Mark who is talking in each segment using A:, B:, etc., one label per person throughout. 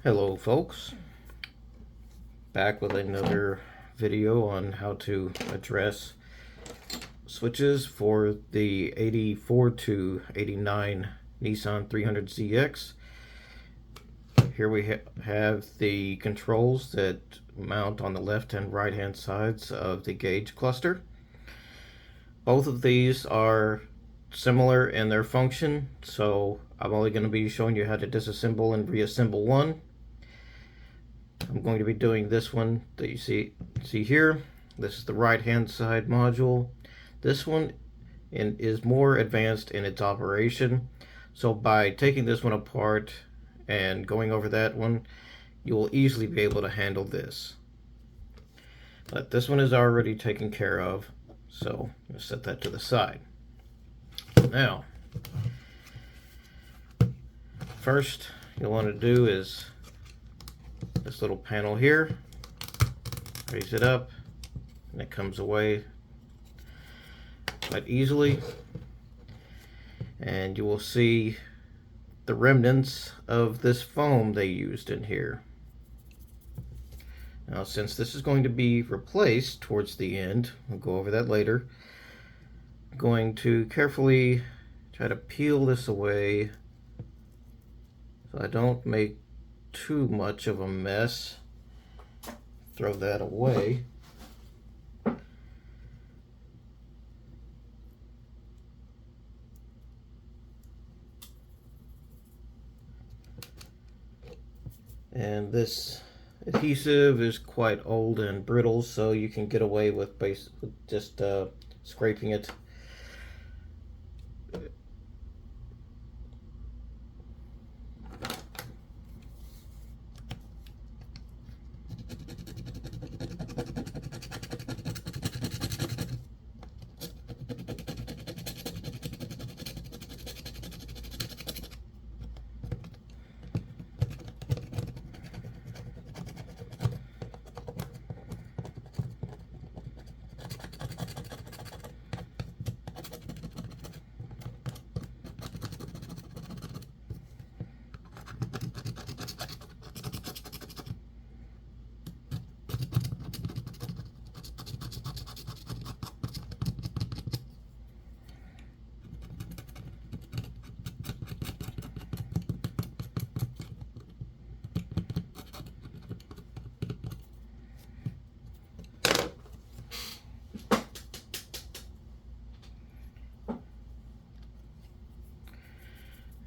A: Hello folks, back with another video on how to address switches for the 84 to 89 Nissan 300ZX. Here we have the controls that mount on the left and right hand sides of the gauge cluster. Both of these are similar in their function, so I'm only going to be showing you how to disassemble and reassemble one. I'm going to be doing this one that you see here. This is the right hand side module. This one is more advanced in its operation, so by taking this one apart and going over that one, you will easily be able to handle this. But this one is already taken care of, so I'm going to set that to the side. Now, first you'll want to do is this little panel here, raise it up, and it comes away quite easily, and you will see the remnants of this foam they used in here. Now, since this is going to be replaced towards the end, we'll go over that later, I'm going to carefully try to peel this away so I don't make too much of a mess. Throw that away. And this adhesive is quite old and brittle, so you can get away with just scraping it.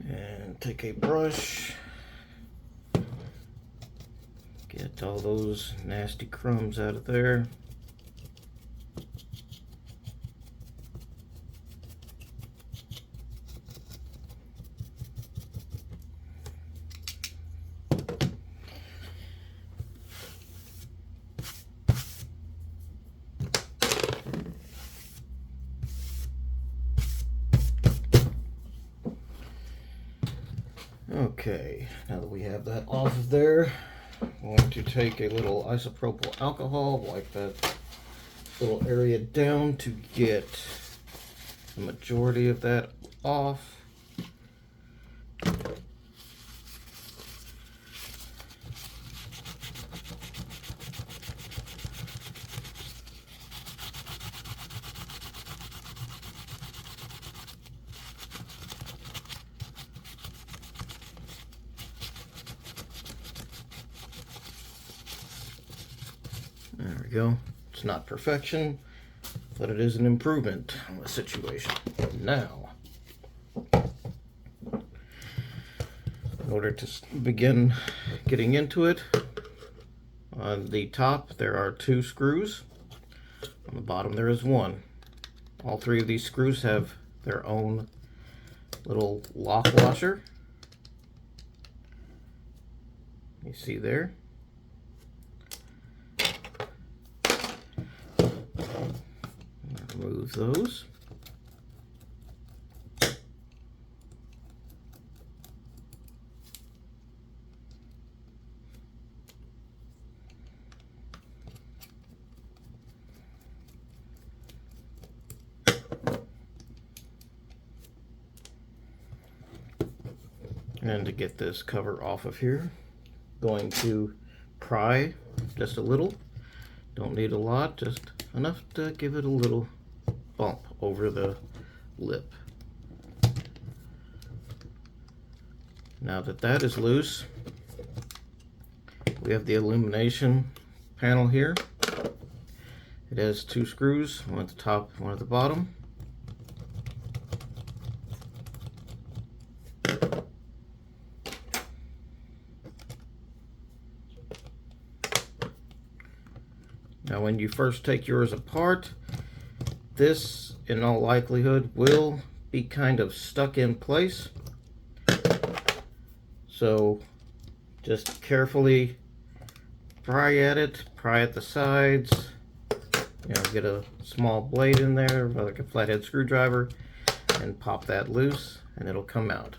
A: And take a brush, get all those nasty crumbs out of there. Okay, now that we have that off of there, I'm going to take a little isopropyl alcohol, wipe that little area down to get the majority of that off. There we go. It's not perfection, but it is an improvement on the situation. Now, in order to begin getting into it, on the top there are 2 screws. On the bottom there is 1. All 3 of these screws have their own little lock washer. You see there. Remove those. And to get this cover off of here, going to pry just a little. Don't need a lot, just enough to give it a little bump over the lip. Now that that is loose, we have the illumination panel here. It has two screws, one at the top, one at the bottom. Now when you first take yours apart, this in all likelihood will be kind of stuck in place. So just carefully pry at it, pry at the sides, you know, get a small blade in there, like a flathead screwdriver, and pop that loose and it'll come out.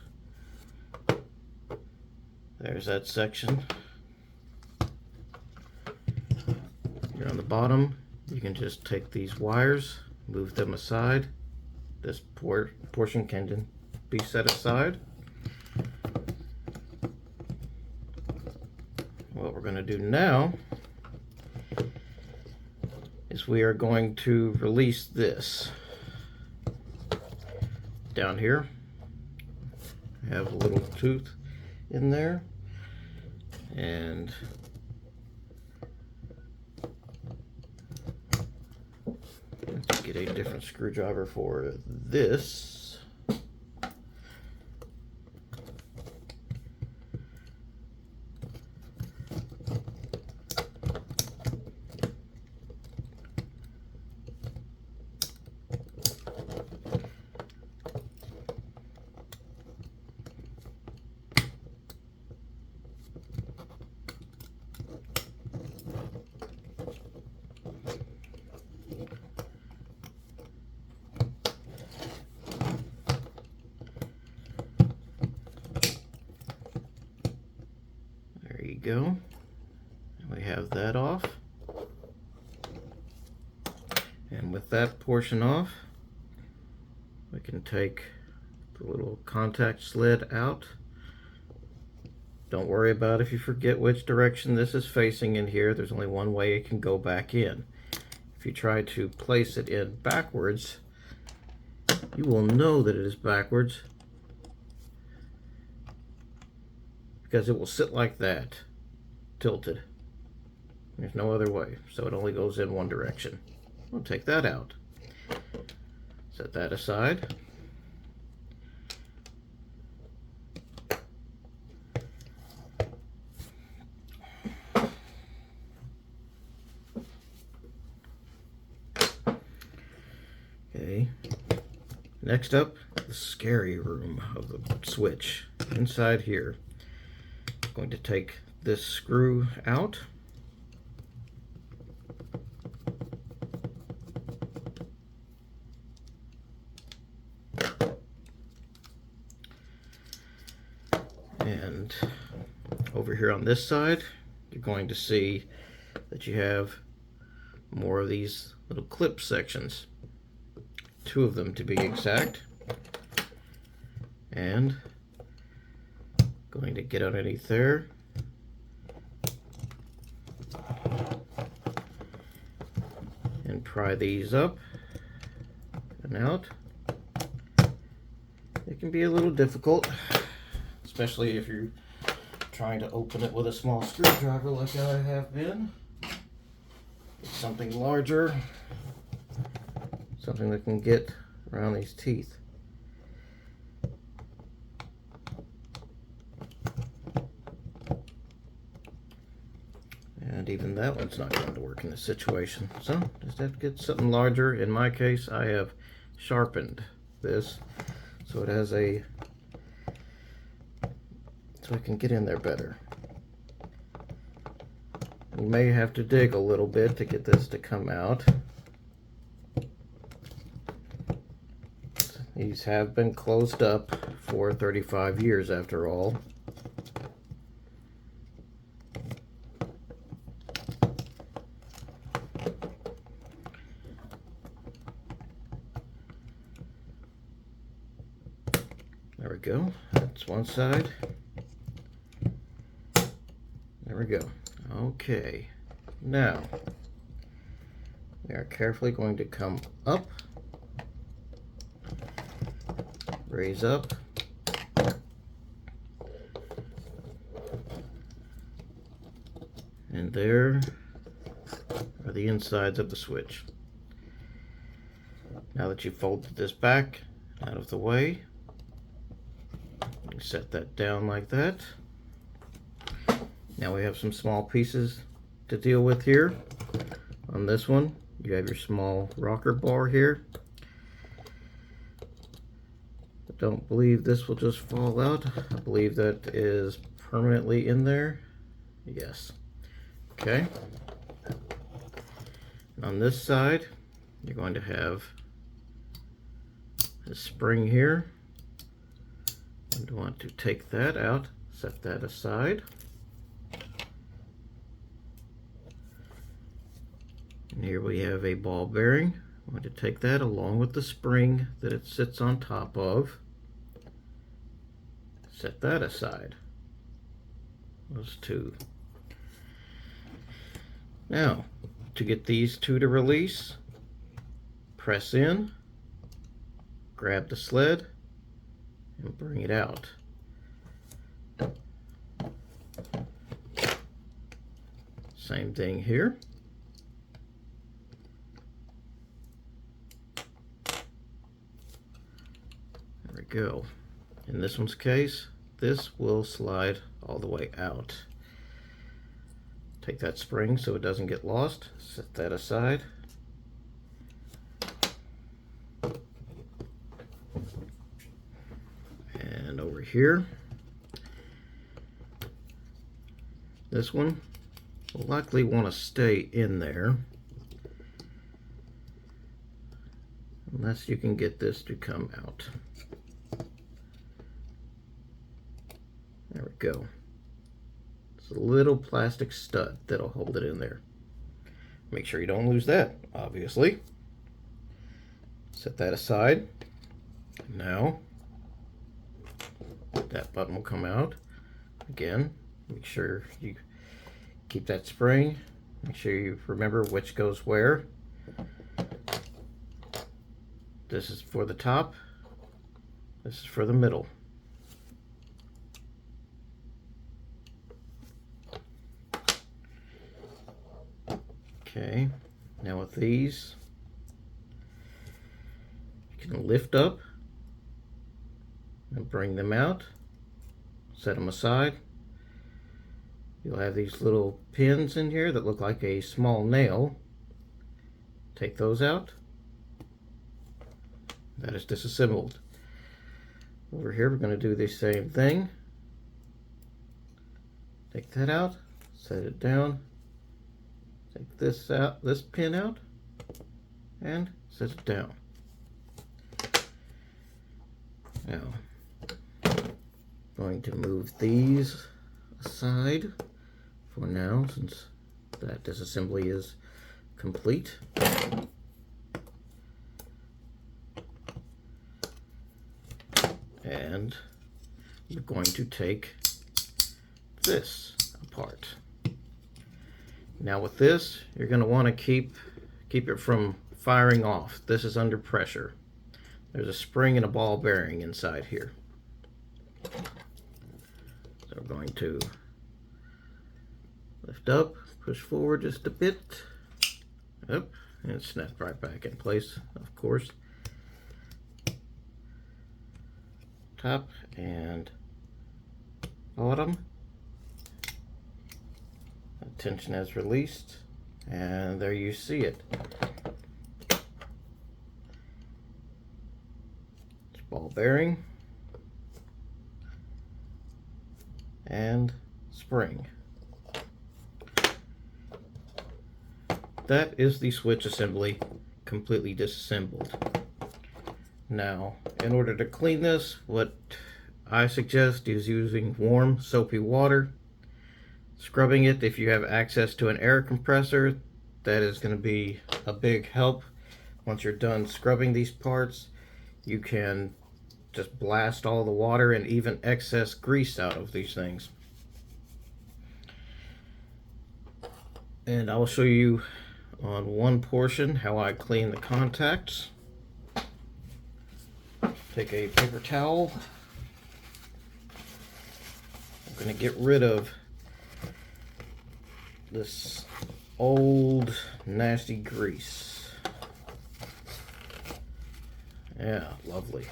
A: There's that section. Here on the bottom, you can just take these wires, move them aside. This portion can be set aside. What we're going to do now is we are going to release this. Down here, I have a little tooth in there, and let's get a different screwdriver for this. Go. We have that off, and with that portion off, we can take the little contact slid out. Don't worry about if you forget which direction this is facing in here. There's only one way it can go back in. If you try to place it in backwards, you will know that it is backwards because it will sit like that, tilted. There's no other way, so it only goes in one direction. We'll take that out. Set that aside. Okay. Next up, the scary room of the switch. Inside here, I'm going to take this screw out. And over here on this side, you're going to see that you have more of these little clip sections. 2 of them to be exact. And going to get underneath there. And pry these up and out. It can be a little difficult, especially if you're trying to open it with a small screwdriver like I have been. It's something larger, something that can get around these teeth. And even that one's not going to work in this situation. So just have to get something larger. In my case, I have sharpened this so it has a, so I can get in there better. You may have to dig a little bit to get this to come out. These have been closed up for 35 years after all. There we go. That's one side. There we go. Okay, now we are carefully going to come up, raise up, and there are the insides of the switch. Now that you've folded this back out of the way, you set that down like that. Now we have some small pieces to deal with here. On this one, you have your small rocker bar here. I don't believe this will just fall out. I believe that is permanently in there. Yes. Okay. And on this side, you're going to have a spring here. And want to take that out, set that aside. And here we have a ball bearing. I'm going to take that along with the spring that it sits on top of. Set that aside. Those two. Now, to get these two to release, press in, grab the sled, and bring it out. Same thing here. There we go. In this one's case, this will slide all the way out. Take that spring so it doesn't get lost. Set that aside. And over here, this one will likely want to stay in there unless you can get this to come out. There we go. It's a little plastic stud that'll hold it in there. Make sure you don't lose that, obviously. Set that aside. Now, that button will come out. Again, make sure you keep that spring. Make sure you remember which goes where. This is for the top. This is for the middle. Okay, now with these, you can lift up and bring them out, set them aside. You'll have these little pins in here that look like a small nail. Take those out. That is disassembled. Over here, we're going to do the same thing. Take that out, set it down. Take this out, this pin out, and set it down. Now, going to move these aside for now, since that disassembly is complete. And we're going to take this apart. Now with this, you're going to want to keep it from firing off. This is under pressure. There's a spring and a ball bearing inside here. So we're going to lift up, push forward just a bit. Up, and snap right back in place, of course. Top and bottom. Tension has released, and there you see it. It's ball bearing and spring. That is the switch assembly completely disassembled. Now, in order to clean this, what I suggest is using warm soapy water. Scrubbing it, if you have access to an air compressor, that is going to be a big help. Once you're done scrubbing these parts, you can just blast all the water and even excess grease out of these things. And I will show you on one portion how I clean the contacts. Take a paper towel. I'm going to get rid of this old nasty grease. Yeah, lovely.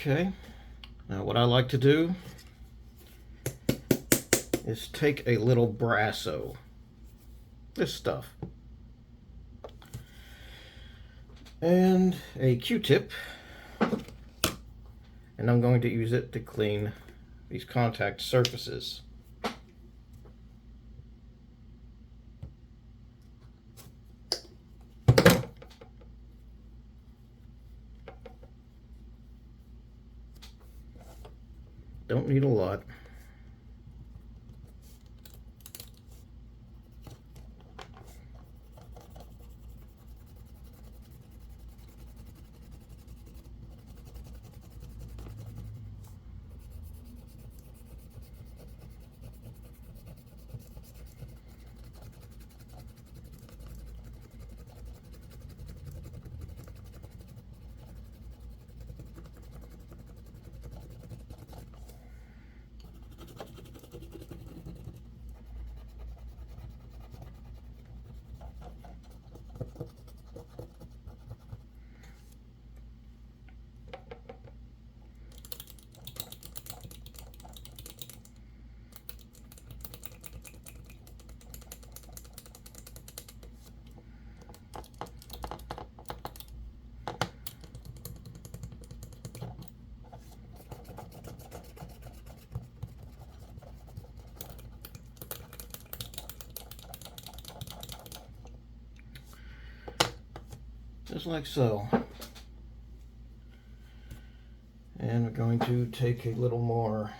A: Okay, now what I like to do is take a little Brasso, this stuff, and a Q-tip, and I'm going to use it to clean these contact surfaces. Don't need a lot. Just like so. And we're going to take a little more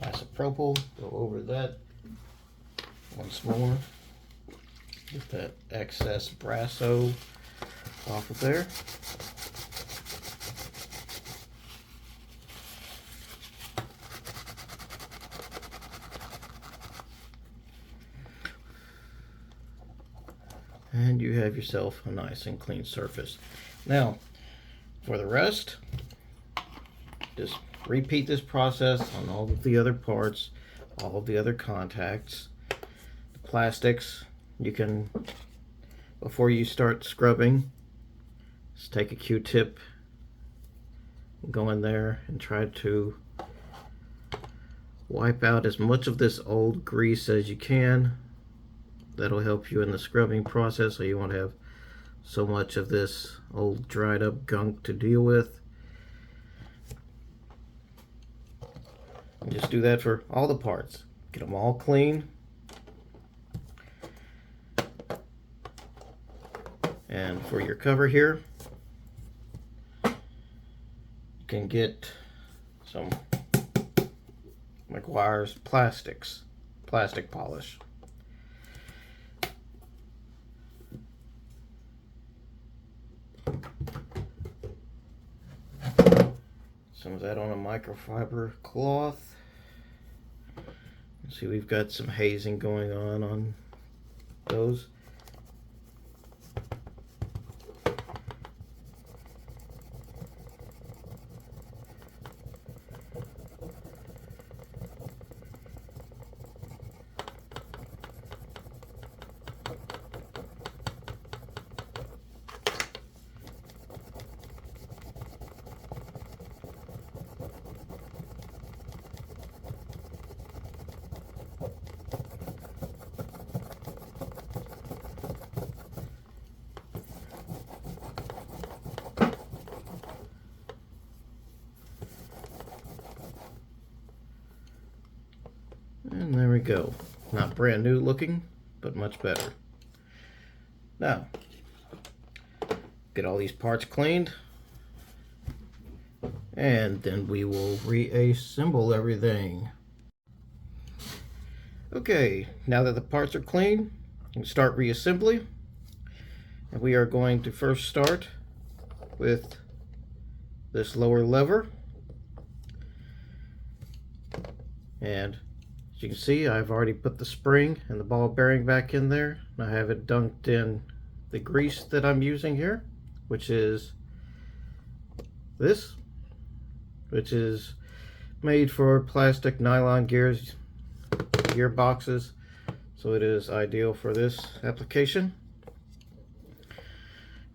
A: isopropyl, go over that once more. Get that excess Brasso off of there. And you have yourself a nice and clean surface. Now, for the rest, just repeat this process on all of the other parts, all of the other contacts. The plastics, you can, before you start scrubbing, just take a Q-tip, go in there and try to wipe out as much of this old grease as you can. That'll help you in the scrubbing process, so you won't have so much of this old dried up gunk to deal with. And just do that for all the parts. Get them all clean. And for your cover here, you can get some McGuire's plastic polish. Some of that on a microfiber cloth. See, we've got some hazing going on those. And there we go. Not brand new looking, but much better. Now, get all these parts cleaned, and then we will reassemble everything. Okay, now that the parts are clean, we can start reassembly. And we are going to first start with this lower lever. And as you can see, I've already put the spring and the ball bearing back in there. I have it dunked in the grease that I'm using here, which is this, which is made for plastic nylon gearboxes, so it is ideal for this application.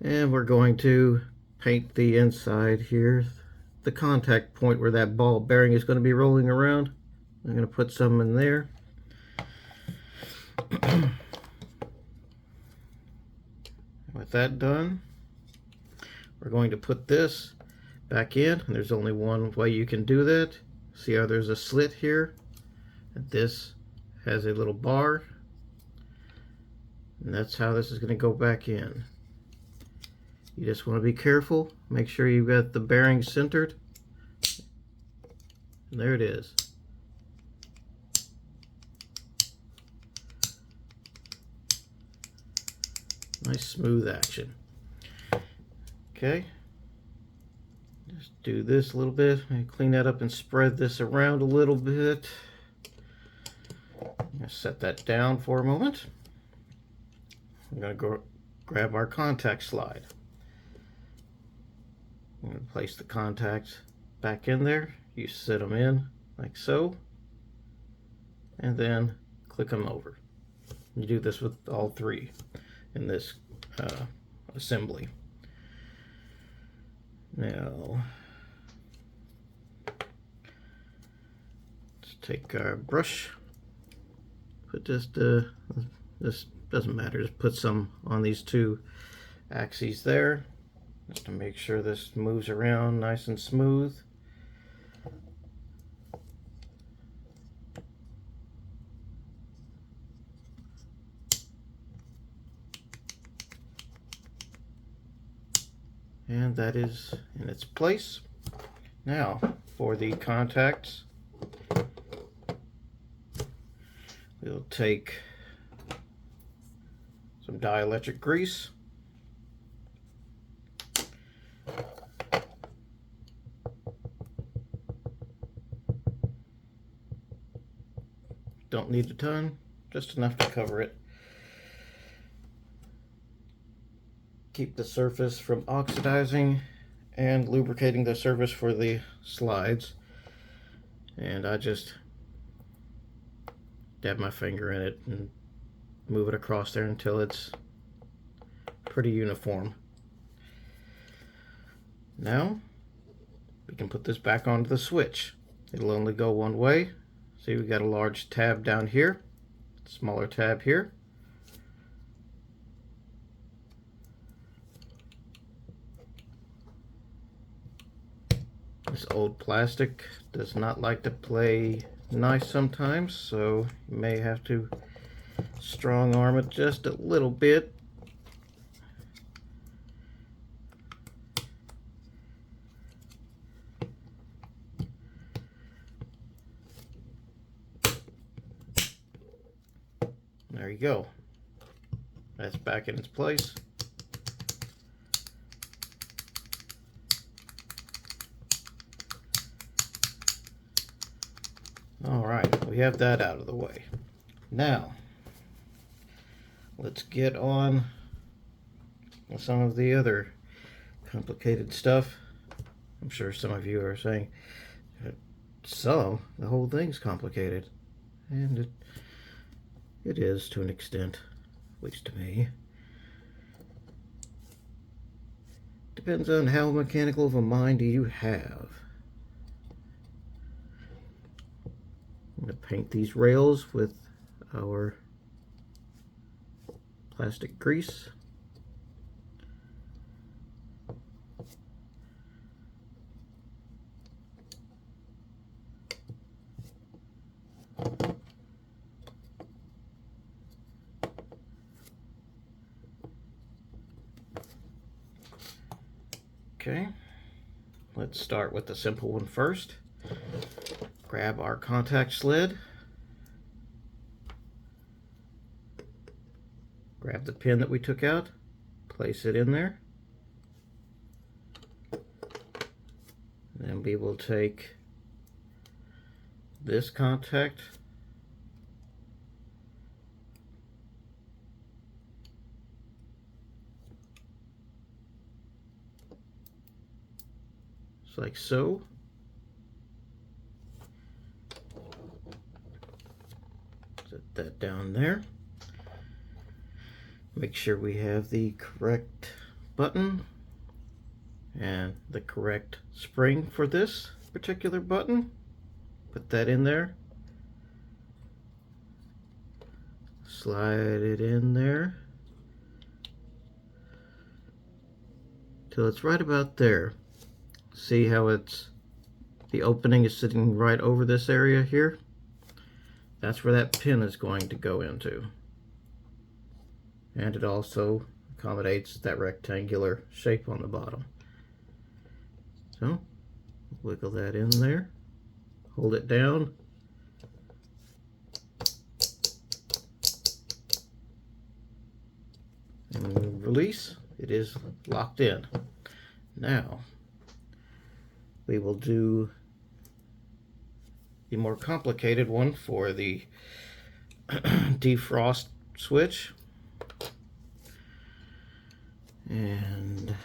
A: And we're going to paint the inside here, the contact point where that ball bearing is going to be rolling around. I'm going to put some in there. With that done, we're going to put this back in, and there's only one way you can do that. See how there's a slit here? And this has a little bar, and that's how this is going to go back in. You just want to be careful, make sure you've got the bearing centered, and there it is. Nice smooth action. Okay, just do this a little bit, and clean that up and spread this around a little bit. I'm going to set that down for a moment. I'm going to go grab our contact slide. I'm going to place the contacts back in there. You set them in like so, and then click them over. You do this with all three in this assembly. Now, let's take our brush. Put just this doesn't matter. Just put some on these two axes there, just to make sure this moves around nice and smooth. And that is in its place. Now, for the contacts, we'll take some dielectric grease. Don't need a ton, just enough to cover it. Keep the surface from oxidizing, and lubricating the surface for the slides. And I just dab my finger in it and move it across there until it's pretty uniform. Now we can put this back onto the switch. It'll only go one way. See, we got a large tab down here, smaller tab here. This old plastic does not like to play nice sometimes, so you may have to strong arm it just a little bit. There you go. That's back in its place. Alright, we have that out of the way. Now, let's get on with some of the other complicated stuff. I'm sure some of you are saying, so, the whole thing's complicated. And it is to an extent, at least to me. Depends on how mechanical of a mind do you have. I'm going to paint these rails with our plastic grease. Okay, let's start with the simple one first. Grab our contact sled. Grab the pin that we took out, place it in there. Then we will take this contact, just like so. Set that down there. Make sure we have the correct button and the correct spring for this particular button. Put that in there. Slide it in there till it's right about there. See how the opening is sitting right over this area here? That's where that pin is going to go into. And it also accommodates that rectangular shape on the bottom. So, wiggle that in there, hold it down, and release. It is locked in. Now, we will do the more complicated one for the defrost switch. And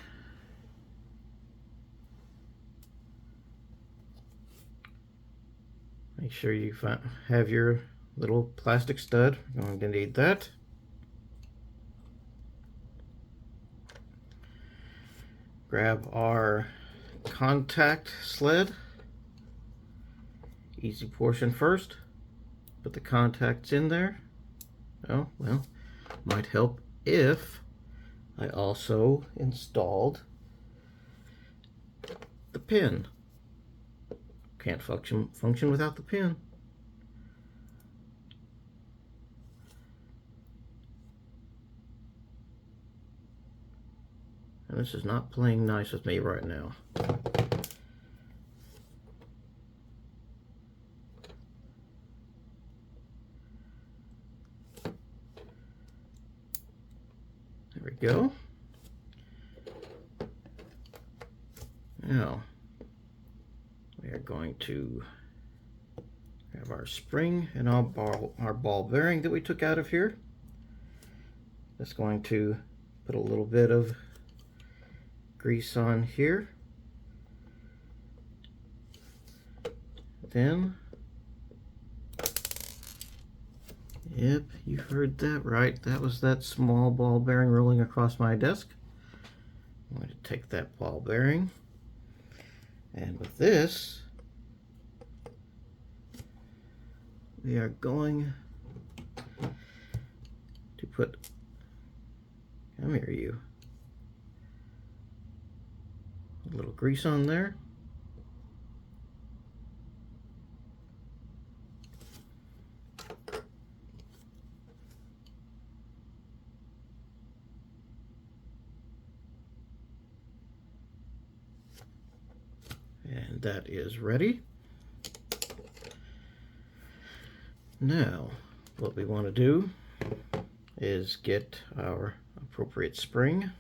A: make sure you have your little plastic stud. We're going to need that. Grab our contact sled. Easy portion first. Put the contacts in there. Oh, well, might help if I also installed the pin. Can't function without the pin. And this is not playing nice with me right now. There we go. Now, we are going to have our spring and our ball bearing that we took out of here. Just going to put a little bit of grease on here. Then, yep, you heard that right. That was that small ball bearing rolling across my desk. I'm going to take that ball bearing, and with this, we are going to put, come here you, a little grease on there. And that is ready. Now, what we want to do is get our appropriate spring.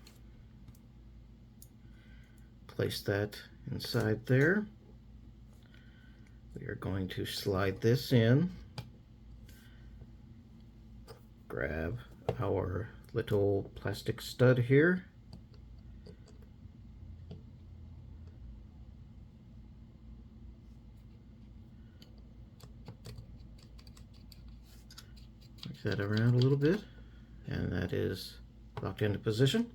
A: Place that inside there. We are going to slide this in. Grab our little plastic stud here. That around a little bit, and that is locked into position.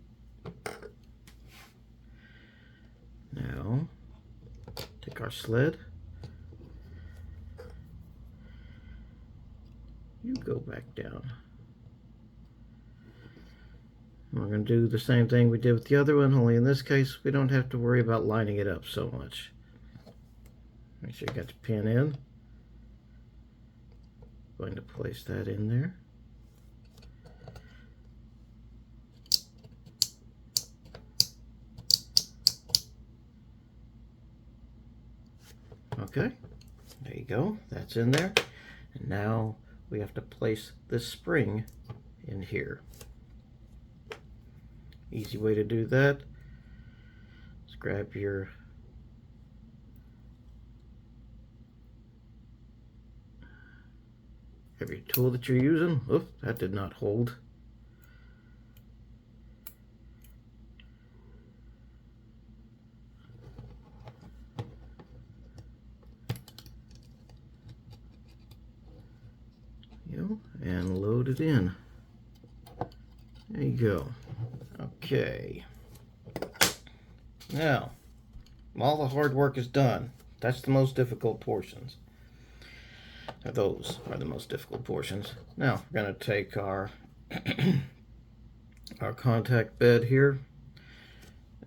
A: Now, take our sled. You go back down. And we're going to do the same thing we did with the other one, only in this case we don't have to worry about lining it up so much. Make sure you got the pin in. Going to place that in there. Okay, there you go, that's in there. And now we have to place this spring in here. Easy way to do that, just grab your every tool that you're using. Oops, that did not hold. And load it in. There you go. Okay. Now, all the hard work is done. That's the most difficult portions. Those are the most difficult portions. Now, we're going to take our our contact bed here,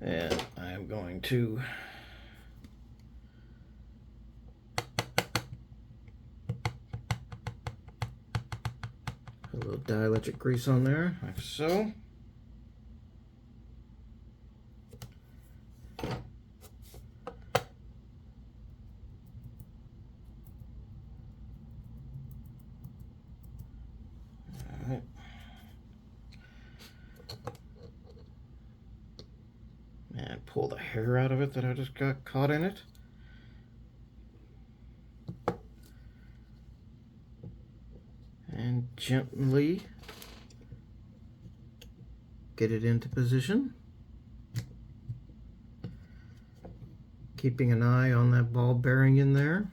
A: and I am going to put a little dielectric grease on there, like so. Alright. And pull the hair out of it that I just got caught in it. And gently get it into position. Keeping an eye on that ball bearing in there.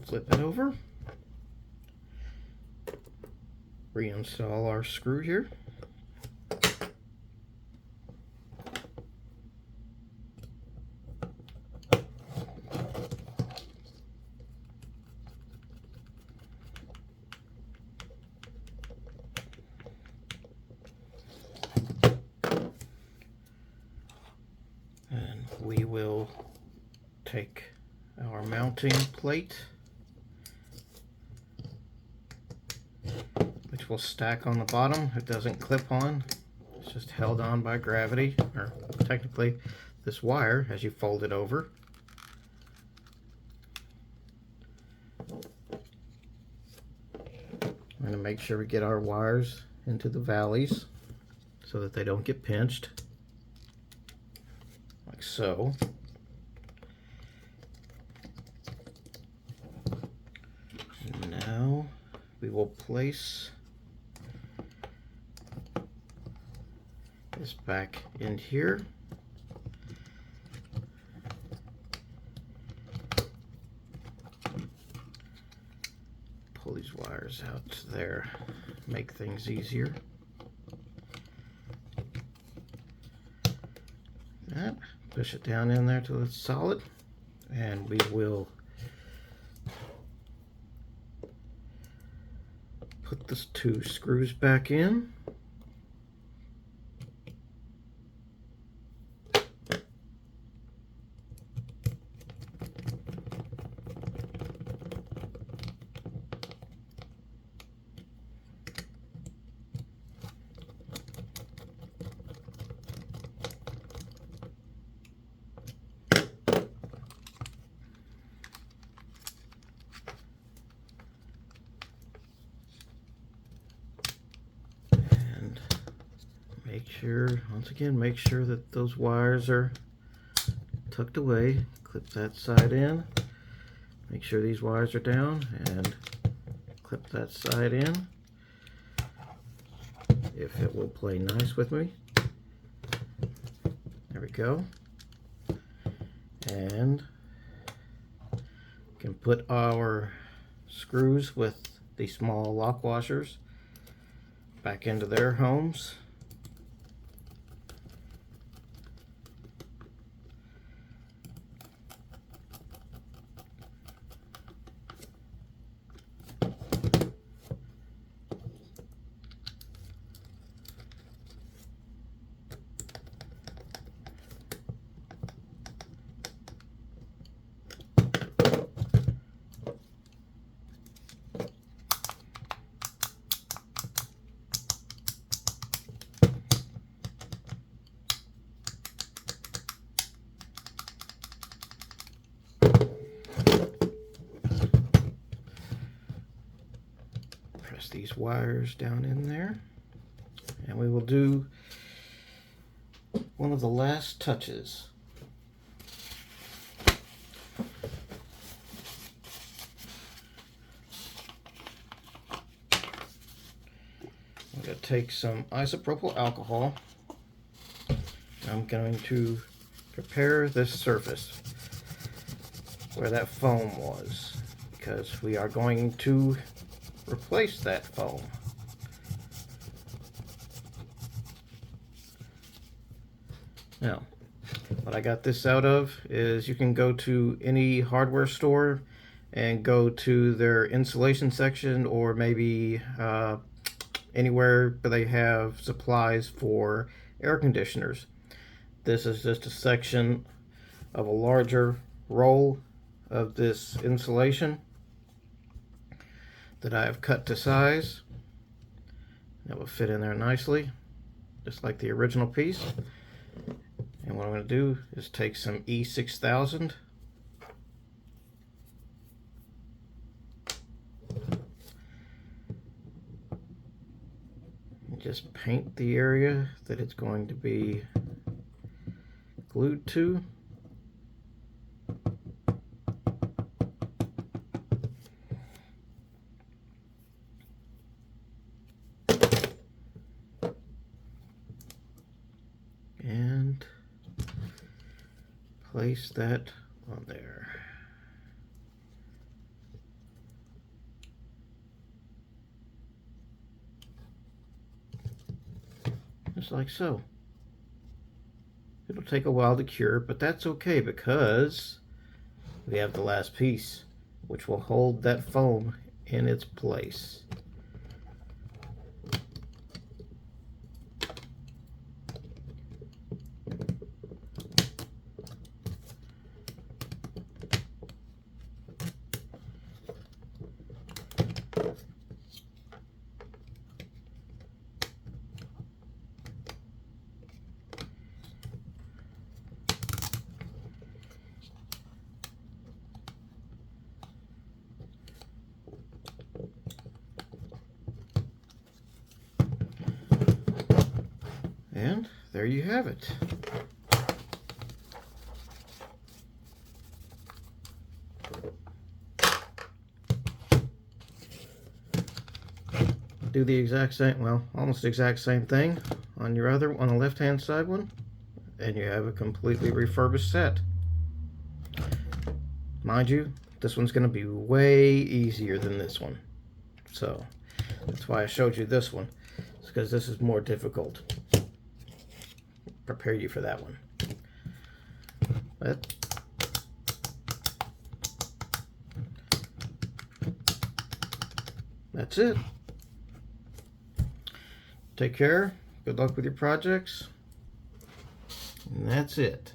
A: Flip it over. Reinstall our screw here. And we will take our mounting plate, which will stack on the bottom. It doesn't clip on, it's just held on by gravity, or technically this wire as you fold it over. We're going to make sure we get our wires into the valleys so that they don't get pinched, like so. And now we will place this back in here. Pull these wires out there, make things easier. That, push it down in there till it's solid, and we will put the two screws back in. Make sure, once again, make sure that those wires are tucked away. Clip that side in. Make sure these wires are down and clip that side in. If it will play nice with me. There we go. And we can put our screws with the small lock washers back into their homes. wires down in there, and we will do one of the last touches. I'm going to take some isopropyl alcohol. I'm going to prepare this surface where that foam was, because we are going to replace that foam. Now, what I got this out of is you can go to any hardware store and go to their insulation section, or maybe anywhere where they have supplies for air conditioners. This is just a section of a larger roll of this insulation that I have cut to size. That will fit in there nicely, just like the original piece. And what I'm going to do is take some E6000 and just paint the area that it's going to be glued to. And place that on there. Just like so. It'll take a while to cure, but that's okay, because we have the last piece, which will hold that foam in its place. And there you have it. Do the exact same, well, almost exact same thing on your other, on the left-hand side one, and you have a completely refurbished set. Mind you, this one's going to be way easier than this one. So that's why I showed you this one. It's because this is more difficult. Prepare you for that one. But that's it. Take care. Good luck with your projects. And that's it.